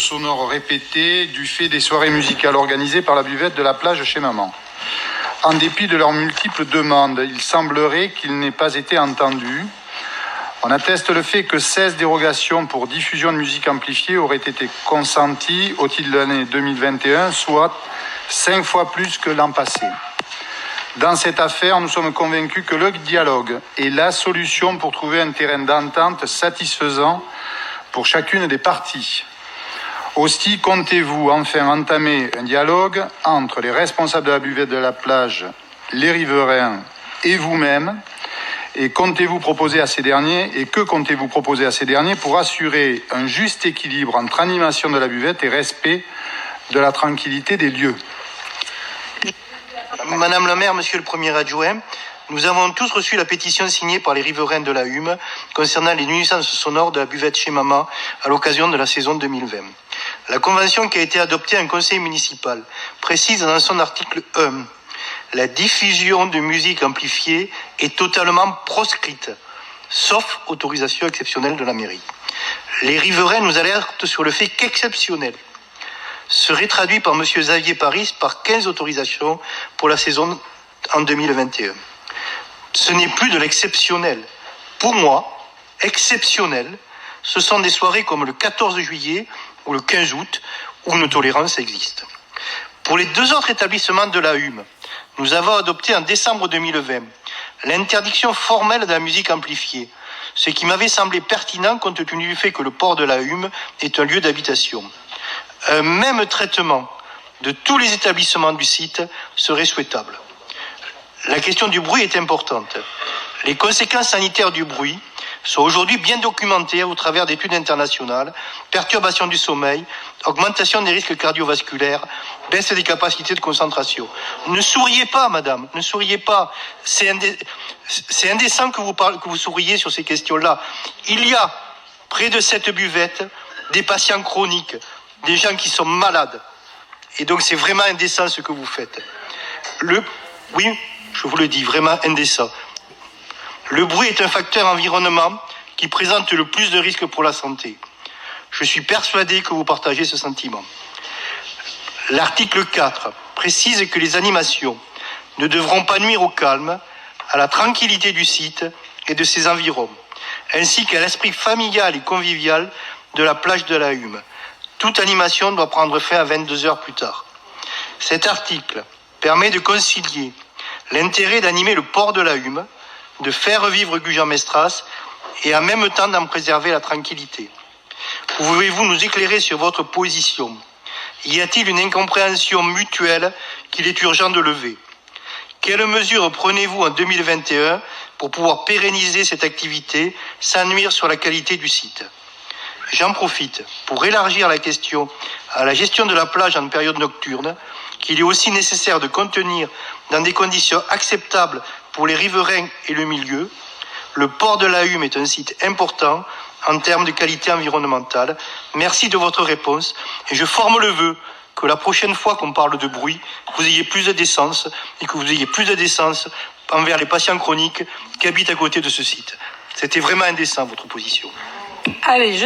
sonores répétés du fait des soirées musicales organisées par la buvette de la plage chez Maman. En dépit de leurs multiples demandes, il semblerait qu'il n'ait pas été entendu. On atteste le fait que 16 dérogations pour diffusion de musique amplifiée auraient été consenties au titre de l'année 2021, soit 5 fois plus que l'an passé. Dans cette affaire, nous sommes convaincus que le dialogue est la solution pour trouver un terrain d'entente satisfaisant pour chacune des parties. Aussi, comptez-vous enfin entamer un dialogue entre les responsables de la buvette de la plage, les riverains et vous-même, et que comptez-vous proposer à ces derniers pour assurer un juste équilibre entre animation de la buvette et respect de la tranquillité des lieux? Madame la maire, monsieur le premier adjoint, nous avons tous reçu la pétition signée par les riverains de la Hume concernant les nuisances sonores de la buvette chez Maman à l'occasion de la saison 2020. La convention qui a été adoptée en conseil municipal précise dans son article 1 « La diffusion de musique amplifiée est totalement proscrite, sauf autorisation exceptionnelle de la mairie. » Les riverains nous alertent sur le fait qu'exceptionnel serait traduit par M. Xavier Paris par 15 autorisations pour la saison en 2021. Ce n'est plus de l'exceptionnel. Pour moi, exceptionnel, ce sont des soirées comme le 14 juillet ou le 15 août où une tolérance existe. Pour les deux autres établissements de la Hume, nous avons adopté en décembre 2020 l'interdiction formelle de la musique amplifiée, ce qui m'avait semblé pertinent compte tenu du fait que le port de la Hume est un lieu d'habitation. Un même traitement de tous les établissements du site serait souhaitable. La question du bruit est importante. Les conséquences sanitaires du bruit sont aujourd'hui bien documentées au travers d'études internationales, perturbation du sommeil, augmentation des risques cardiovasculaires, baisse des capacités de concentration. Ne souriez pas, madame, ne souriez pas. C'est indécent que vous souriez sur ces questions-là. Il y a près de cette buvette des patients chroniques, des gens qui sont malades. Et donc c'est vraiment indécent ce que vous faites. Oui, je vous le dis, vraiment indécent. Le bruit est un facteur environnement qui présente le plus de risques pour la santé. Je suis persuadé que vous partagez ce sentiment. L'article 4 précise que les animations ne devront pas nuire au calme, à la tranquillité du site et de ses environs, ainsi qu'à l'esprit familial et convivial de la plage de la Hume. Toute animation doit prendre fin à 22 heures plus tard. Cet article permet de concilier l'intérêt d'animer le port de la Hume, de faire revivre Gujan-Mestras et en même temps d'en préserver la tranquillité. Pouvez-vous nous éclairer sur votre position? Y a-t-il une incompréhension mutuelle qu'il est urgent de lever? Quelles mesures prenez-vous en 2021 pour pouvoir pérenniser cette activité sans nuire sur la qualité du site? J'en profite pour élargir la question à la gestion de la plage en période nocturne, qu'il est aussi nécessaire de contenir dans des conditions acceptables pour les riverains et le milieu. Le port de la Hume est un site important en termes de qualité environnementale. Merci de votre réponse et je forme le vœu que la prochaine fois qu'on parle de bruit, vous ayez plus de décence et que vous ayez plus de décence envers les patients chroniques qui habitent à côté de ce site. C'était vraiment indécent votre position. Allez,